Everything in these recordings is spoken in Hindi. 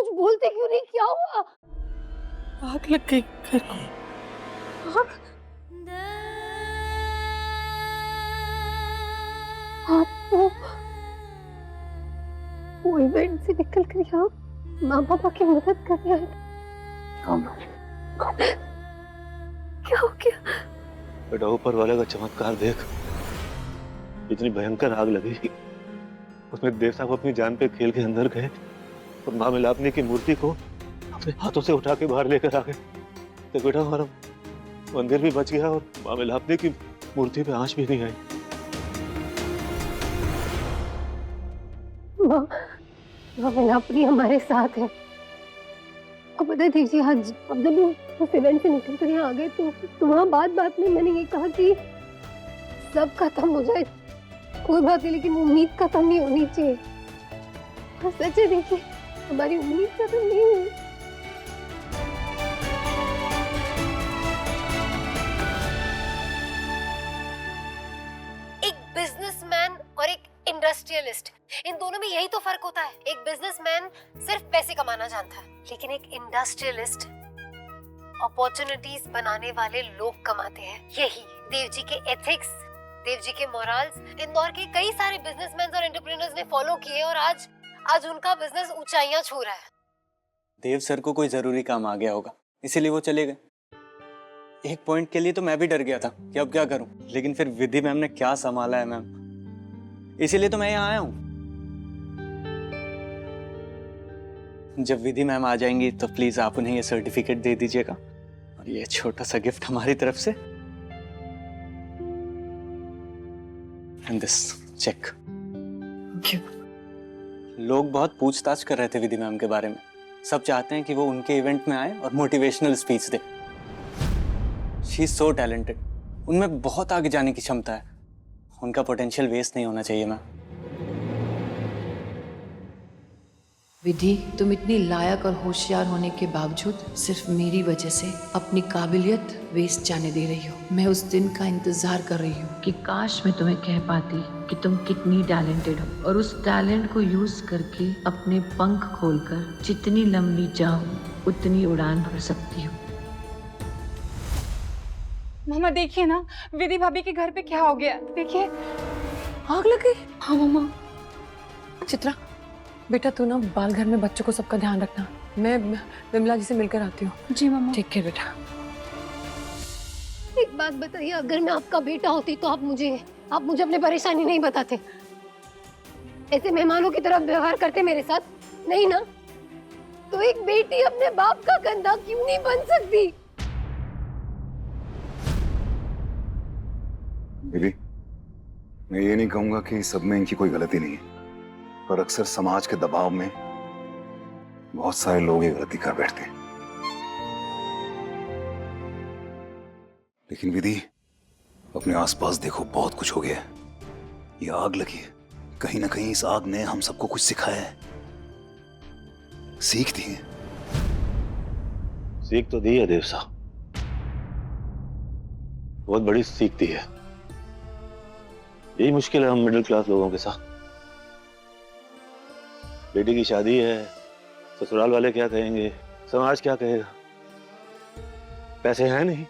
कुछ बोलते क्यों नहीं? क्या हुआ? आग लग गई घर को। आग? आप वो इवेंट से निकल कर यहाँ माँ पापा की मदद करने आए थे। क्या हो गया? बेटा ऊपर वाले का चमत्कार देख, इतनी भयंकर आग लगी उसमें देव साहब अपनी जान पे खेल के अंदर गए और माँ मिलापने की मूर्ति को अपने हाथों से उठा के बाहर लेकर आ गए। तो बेटा हमारा मंदिर भी बच गया और माँ मिलापने की मूर्ति पे आंच भी नहीं आई। माँ मिलापनी हमारे साथ है। आपको पता है दीदी, आज अब जब उस इवेंट से निकल कर यहाँ आ गए तो वहाँ बात में मैंने ये कहा कि सब खत्म हो जाए, कोई बात नहीं, लेकिन उम्मीद खत्म नहीं होनी चाहिए। और सच है, देखिए हमारी उम्मीद खत्म नहीं हुई। एक बिजनेसमैन और एक इंडस्ट्रियलिस्ट, इन दोनों में यही तो फर्क होता है। एक बिजनेसमैन सिर्फ पैसे कमाना जानता है, लेकिन एक इंडस्ट्रियलिस्ट अपॉर्चुनिटीज बनाने वाले लोग कमाते हैं। यही देव जी के एथिक्स, देव जी के मोरल्स इंदौर के कई सारे बिजनेसमैन और एंटरप्रेन्योर्स ने फॉलो किए और आज उनका बिजनेस ऊंचाइयां छू रहा है। देव सर को कोई जरूरी काम आ गया होगा, इसीलिए वो चले गए। एक पॉइंट के लिए तो मैं भी डर गया था कि अब क्या करूं, लेकिन फिर विधि मैम ने क्या संभाला है मैम, इसीलिए तो मैं यहाँ आया हूं। जब विधि मैम आ जाएंगी तो प्लीज आप उन्हें ये सर्टिफिकेट दे दीजिएगा और ये छोटा सा गिफ्ट हमारी तरफ से, एंड दिस चेक। लोग बहुत पूछताछ कर रहे थे विधि मैम के बारे में, सब चाहते हैं कि वो उनके इवेंट में आए और motivational speech they. She is so talented, उनमें बहुत आगे जाने की क्षमता है, उनका पोटेंशियल वेस्ट नहीं होना चाहिए मैम। विधि, तुम इतनी लायक और होशियार होने के बावजूद सिर्फ मेरी वजह से अपनी काबिलियत वेस्ट जाने दे रही हो। मैं उस दिन का इंतजार कर रही हूँ कि काश मैं तुम्हें कह पाती कि तुम कितनी टैलेंटेड हो और उस टैलेंट को यूज करके अपने पंख खोलकर जितनी लंबी चाहो उतनी उड़ान भर सकती हो। मामा देखिए ना, विधि भाभी के घर पे क्या हो गया, देखिए आग लग गई। हाँ मामा। चित्रा बेटा, तू ना बाल घर में बच्चों को सबका ध्यान रखना। मैं विमला जी से मिलकर आती हूँ। जी मामा। ठीक है बेटा। एक बात बताइए, अगर मैं आपका बेटा होती तो आप मुझे अपनी परेशानी नहीं बताते, ऐसे मेहमानों की तरह व्यवहार करते मेरे साथ? नहीं ना? तो एक बेटी अपने बाप का कंधा क्यों नहीं बन सकती? दीदी, मैं ये नहीं कहूंगा कि सब में इनकी कोई गलती नहीं है, पर अक्सर समाज के दबाव में बहुत सारे लोग ये गलती कर बैठते हैं। लेकिन विधि, अपने आसपास देखो, बहुत कुछ हो गया है। ये आग लगी है, कहीं ना कहीं इस आग ने हम सबको कुछ सिखाया है, सीख दी है। सीख तो दी है देव साहब, बहुत बड़ी सीख दी है। यही मुश्किल है हम मिडिल क्लास लोगों के साथ। बेटी की शादी है, ससुराल वाले क्या कहेंगे, समाज क्या कहेगा। पैसे हैं नहीं,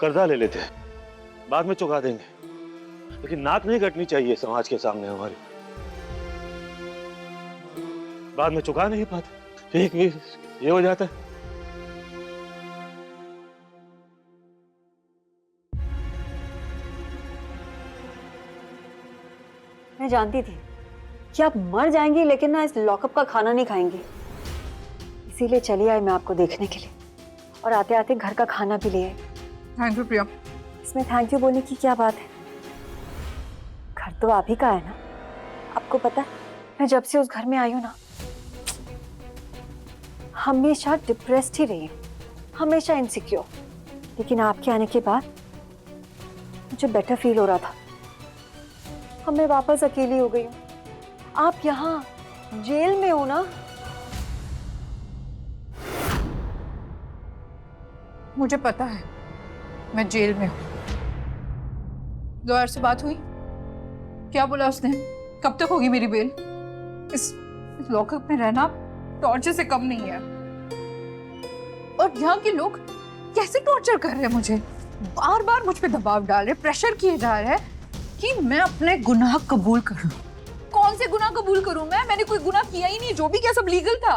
कर्जा ले लेते हैं, बाद में चुका देंगे, लेकिन नाक नहीं कटनी चाहिए समाज के सामने हमारी। बाद में चुका नहीं पाते, एक भी ये हो जाता है। मैं जानती थी कि आप मर जाएंगी, लेकिन ना इस लॉकअप का खाना नहीं खाएंगी, इसीलिए चली आई मैं आपको देखने के लिए, और आते आते घर का खाना भी ले आई। थैंक यू प्रिया। इसमें थैंक यू बोलने की क्या बात है, घर तो आप ही का है ना। आपको पता है, मैं जब से उस घर में आई हूँ ना, हमेशा डिप्रेस्ड ही रही हूँ, हमेशा इनसिक्योर, लेकिन आपके आने के बाद मुझे बेटर फील हो रहा था। अब मैं वापस अकेली हो गई हूँ। आप यहाँ जेल में हो ना? मुझे पता है मैं जेल में हूँ। लॉयर से बात हुई? क्या बोला उसने? कब तक होगी मेरी बेल? इस लॉकअप में रहना टॉर्चर से कम नहीं है। और यहाँ के लोग कैसे टॉर्चर कर रहे हैं मुझे, बार बार मुझ पे दबाव डाल रहे, प्रेशर किए जा रहे हैं कि मैं अपने गुनाह कबूल कर लूं। कौन से गुनाह कबूल करूं मैं? मैंने कोई गुनाह किया ही नहीं, जो भी किया सब लीगल था।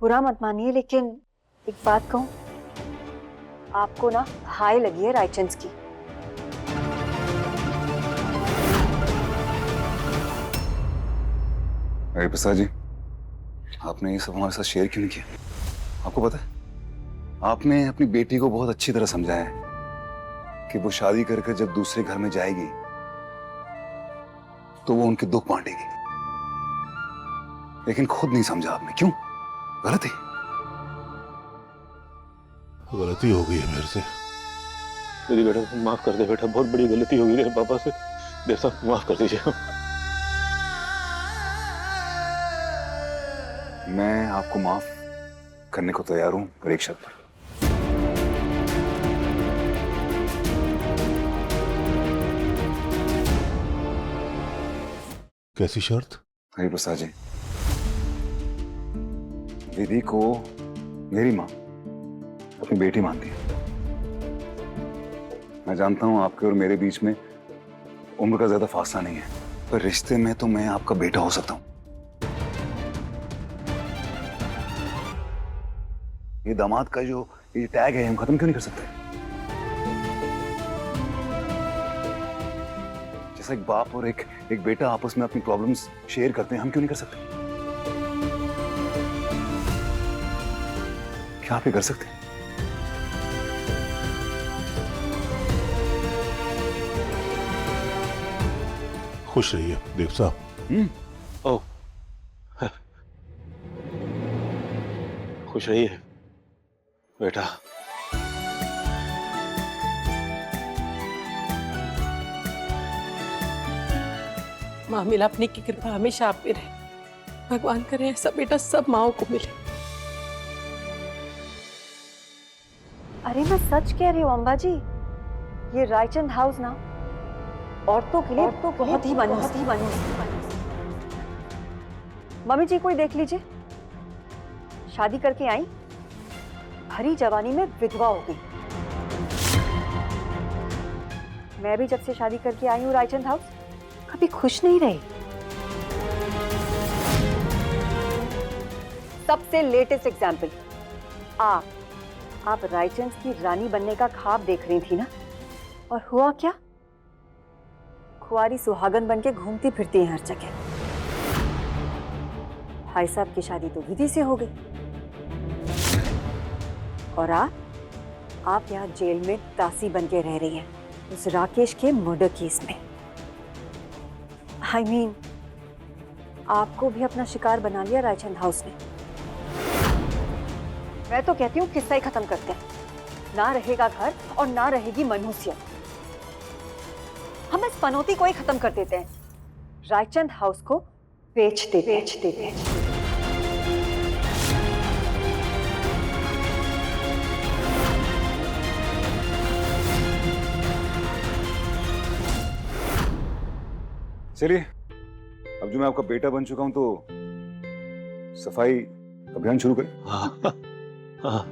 बुरा मत मानिए, लेकिन एक बात कहूं, आपको ना हाई लगी है रायचंद की। अरे प्रसाद जी, आपने ये सब हमारे साथ शेयर क्यों नहीं किया? आपको पता है, आपने अपनी बेटी को बहुत अच्छी तरह समझाया है कि वो शादी करके जब दूसरे घर में जाएगी तो वो उनके दुख बांटेगी, लेकिन खुद नहीं समझा आपने। क्यों? गलती हो गई है मेरे से। मेरी बेटा माफ कर दे बेटा, बहुत बड़ी गलती हो गई मेरे पापा से। देव साहब माफ कर दीजिए। मैं आपको माफ करने को तैयार हूं, पर एक शर्त पर। कैसी शर्त? हरि प्रसाद जी, विधि को मेरी मां अपनी बेटी मानती है। मैं जानता हूं आपके और मेरे बीच में उम्र का ज्यादा फासला नहीं है, पर रिश्ते में तो मैं आपका बेटा हो सकता हूं। ये दामाद का जो ये टैग है हम खत्म क्यों नहीं कर सकते? जैसा एक बाप और एक बेटा आपस में अपनी प्रॉब्लम्स शेयर करते हैं, हम क्यों नहीं कर सकते? क्या आप ये कर सकते हैं? खुश रहिए देव साहब। ओ खुश रहिए बेटा। माँ मिलापने की कृपा हमेशा आप पे रहे। भगवान करे ऐसा बेटा सब माओ को मिले। अरे मैं सच कह रही हूँ अम्बा जी, ये रायचंद हाउस ना औरतों के लिए तो बहुत ही मनहूस। मम्मी जी कोई देख लीजिए, शादी करके आई, भरी जवानी में विधवा हो गई। मैं भी जब से शादी करके आई हूँ रायचंद हाउस, कभी खुश नहीं रही। सबसे लेटेस्ट एग्जाम्पल, आप रायचंद की रानी बनने का ख्वाब देख रही थी ना, और हुआ क्या? खुआरी सुहागन बनके घूमती फिरती है हर जगह। भाई साहब की शादी तो विधि से हो गई, और आप यहाँ जेल में दासी बनके रह रही हैं उस राकेश के मर्डर केस में। I mean, आपको भी अपना शिकार बना लिया रायचंद हाउस ने। मैं तो कहती हूँ किस्सा ही खत्म करते हैं। ना रहेगा घर और ना रहेगी मनहूसियत। हम इस पनौती को ही खत्म कर देते हैं। रायचंद हाउस को बेच देते। चलिए, अब जो मैं आपका बेटा बन चुका हूं तो सफाई अभियान शुरू करें। हाँ।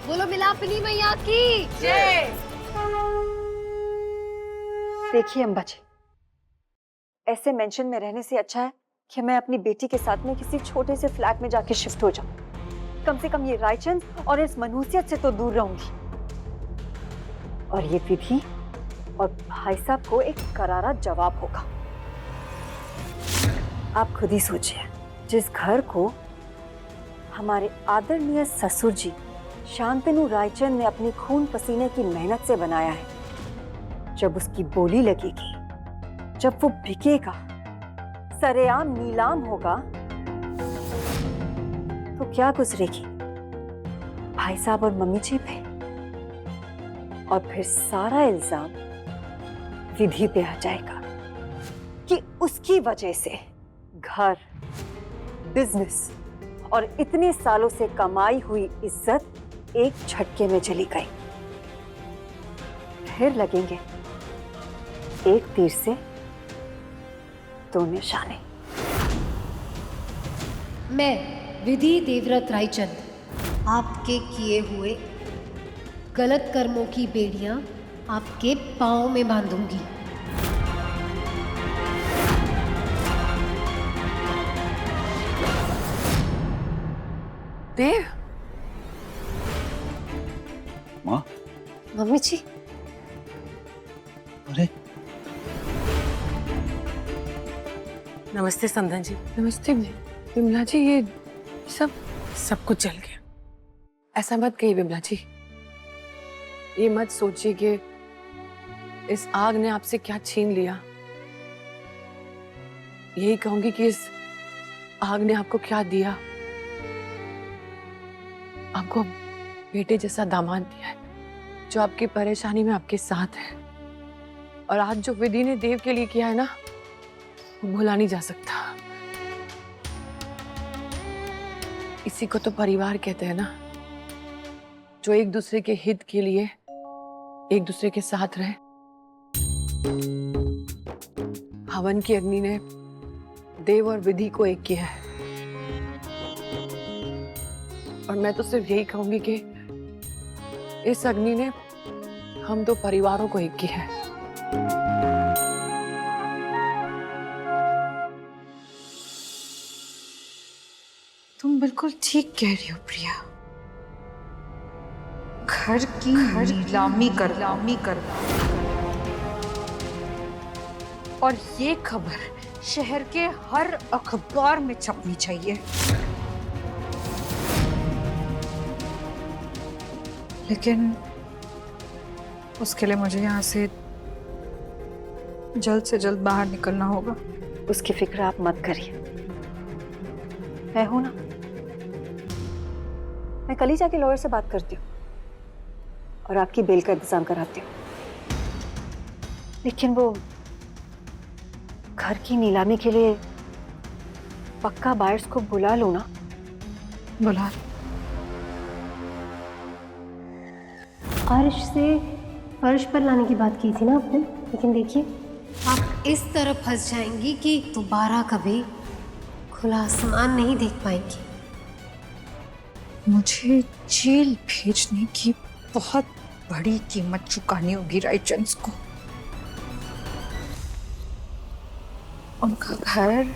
बोलो मिलापनी मैया की जय। देखिए अम्बा जी, ऐसे मेंशन में रहने से अच्छा है कि मैं अपनी बेटी के साथ में किसी छोटे से फ्लैट में जाके शिफ्ट हो जाऊं। कम से कम ये रायचंद और इस मनहूसियत से तो दूर रहूंगी, और ये विधि और भाई साहब को एक करारा जवाब होगा। आप खुद ही सोचिए, जिस घर को हमारे आदरणीय ससुर जी शांतनु रायचंद ने अपनी खून पसीने की मेहनत से बनाया है, जब उसकी बोली लगेगी, जब वो बिकेगा, सरेआम नीलाम होगा, तो क्या गुजरेगी भाई साहब और मम्मी जी पे, और फिर सारा इल्जाम विधि पे आ जाएगा कि उसकी वजह से घर, बिजनेस और इतने सालों से कमाई हुई इज्जत एक झटके में चली गई। फिर लगेंगे एक तीर से दो निशाने। मैं विधि देवव्रत रायचंद आपके किए हुए गलत कर्मों की बेड़ियां आपके पांव में बांधूंगी। देव, माँ, मम्मी जी, अरे नमस्ते समधन जी। नमस्ते विमला जी। ये सब कुछ जल गया। ऐसा मत कहिए विमला जी। ये मत सोचिए कि इस आग ने आपसे क्या छीन लिया। यही कहूंगी कि इस आग ने आपको क्या दिया। आपको बेटे जैसा दामाद दिया है जो आपकी परेशानी में आपके साथ है। और आज जो विधि ने देव के लिए किया है ना, वो भुला नहीं जा सकता। इसी को तो परिवार कहते हैं ना, जो एक दूसरे के हित के लिए एक दूसरे के साथ रहे। हवन की अग्नि ने देव और विधि को एक किया है। और मैं तो सिर्फ यही कहूंगी कि इस अग्नि ने हम दो परिवारों को एक किया है। तुम बिल्कुल ठीक कह रही हो प्रिया। घर की नीलामी कर और ये खबर शहर के हर अखबार में छपनी चाहिए। लेकिन उसके लिए मुझे यहाँ से जल्द बाहर निकलना होगा। उसकी फिक्र आप मत करिए, मैं हूं ना। मैं कल ही जाके लॉयर से बात करती हूँ और आपकी बेल का इंतजाम कराती हूँ। लेकिन वो घर की नीलामी के लिए पक्का बायर्स को बुला लो ना। बुला अर्श से फर्श पर लाने की बात की थी ना आपने, लेकिन देखिए आप इस तरह फंस जाएंगी कि दोबारा कभी खुला आसमान नहीं देख पाएंगी। मुझे जेल भेजने की बहुत बड़ी कीमत चुकानी होगी रायचंद को। उनका घर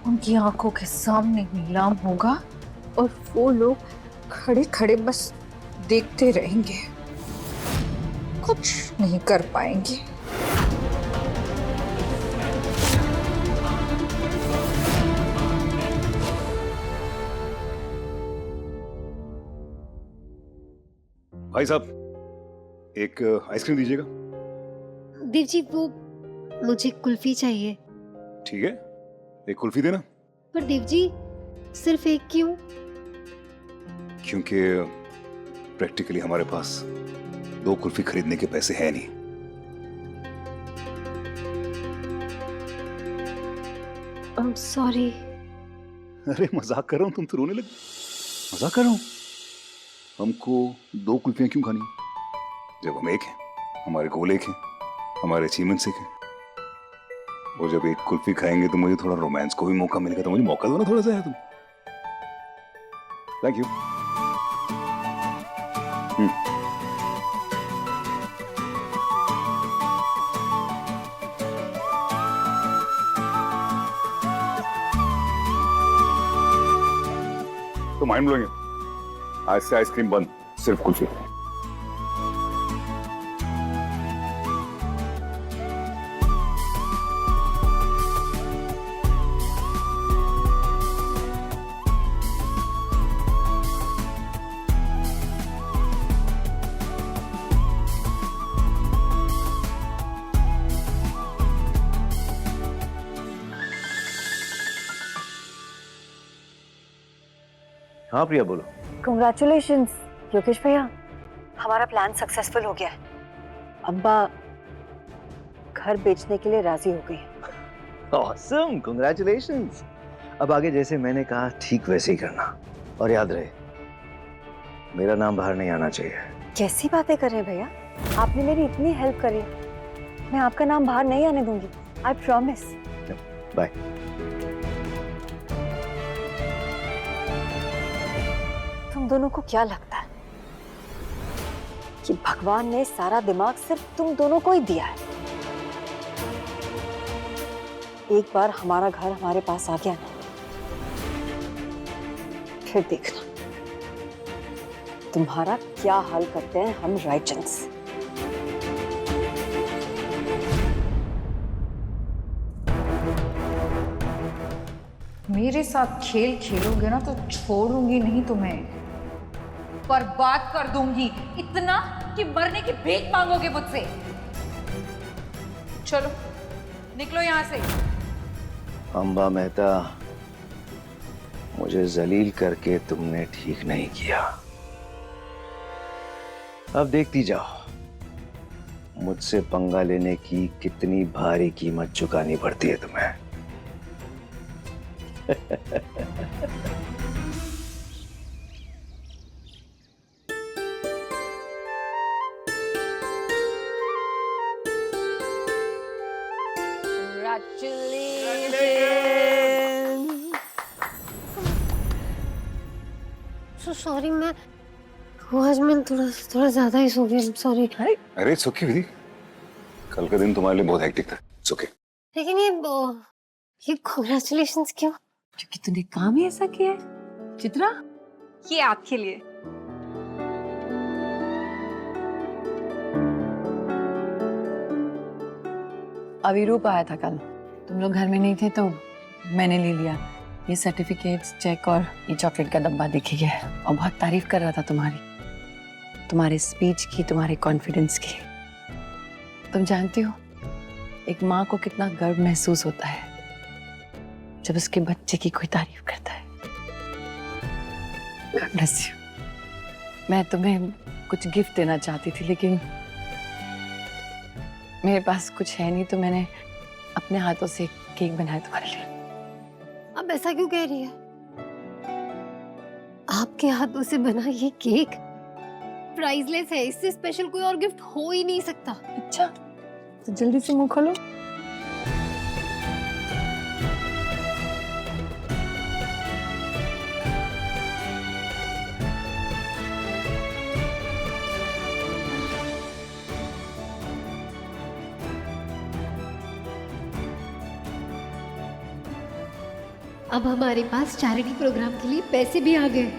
उनकी आंखों के सामने नीलाम होगा और वो लोग खड़े खड़े बस देखते रहेंगे, कुछ नहीं कर पाएंगे। भाई साहब, एक आइसक्रीम दीजिएगा। देव जी, वो मुझे कुल्फी चाहिए। ठीक है, एक कुल्फी देना। पर देव जी, सिर्फ एक क्यों? क्योंकि प्रैक्टिकली हमारे पास 2 कुल्फी खरीदने के पैसे हैं नहीं। सॉरी। अरे मजाक कर रहा हूं, तुम तो रोने लगे। मजाक कर रहा हूं। हमको 2 कुल्फियां क्यों खानी जब हम एक हैं, हमारे गोल एक हैं, हमारे अचीवमेंट्स एक हैं। वो जब एक कुल्फी खाएंगे तो मुझे थोड़ा रोमांस को भी मौका मिलेगा। तो मुझे मौका दो ना थोड़ा सा यार तुम। Thank you. तो माइंड ब्लोइंग है। आज से आइसक्रीम बंद, सिर्फ कुल्फी। हाँ प्रिया, बोलो। कंग्रेचुलेशंस योगेश भैया, हमारा प्लान सक्सेसफुल हो गया है। अब्बा घर बेचने के लिए राजी हो गई हैं। Awesome, congratulations. अब आगे जैसे मैंने कहा ठीक वैसे ही करना, और याद रहे मेरा नाम बाहर नहीं आना चाहिए। कैसी बातें कर रहे हैं भैया, आपने मेरी इतनी हेल्प करी, मैं आपका नाम बाहर नहीं आने दूंगी, आई प्रॉमिस। बाय। तुम दोनों को क्या लगता है कि भगवान ने सारा दिमाग सिर्फ तुम दोनों को ही दिया है? एक बार हमारा घर हमारे पास आ गया ना, फिर देखना तुम्हारा क्या हाल करते हैं हम रायचंद्स। मेरे साथ खेल खेलोगे ना तो छोड़ूंगी नहीं तुम्हें, बर्बाद कर दूंगी, इतना कि मरने की भीख मांगोगे मुझसे। चलो निकलो यहां से। अंबा मेहता, मुझे जलील करके तुमने ठीक नहीं किया। अब देखती जाओ मुझसे पंगा लेने की कितनी भारी कीमत चुकानी पड़ती है तुम्हें। सॉरी, मैं आज मैं थोड़ा ज्यादा ही सो गई, सॉरी। अरे इट्स ओके विधि, कल का दिन तुम्हारे लिए बहुत हेक्टिक था। It's okay. लेकिन ये कांग्रेचुलेशंस क्यों? क्योंकि तूने काम ही ऐसा किया है चित्रा। ये आपके लिए। अविरूप आया था कल, तुम लोग घर में नहीं थे तो मैंने ले लिया। ये सर्टिफिकेट्स, चेक और ये चॉकलेट का डब्बा देखी गया और बहुत तारीफ कर रहा था तुम्हारे स्पीच की, तुम्हारे कॉन्फिडेंस की। तुम जानती हो एक माँ को कितना गर्व महसूस होता है जब उसके बच्चे की कोई तारीफ करता है। God bless you। मैं तुम्हें कुछ गिफ्ट देना चाहती थी लेकिन मेरे पास कुछ है नहीं, तो मैंने अपने हाथों से केक बनाया तुम्हारे लिए। अब ऐसा क्यों कह रही है? आपके हाथों से बना ये केक प्राइसलेस है, इससे स्पेशल कोई और गिफ्ट हो ही नहीं सकता। अच्छा तो जल्दी से मुंह खोलो। अब हमारे पास चैरिटी प्रोग्राम के लिए पैसे भी आ गए।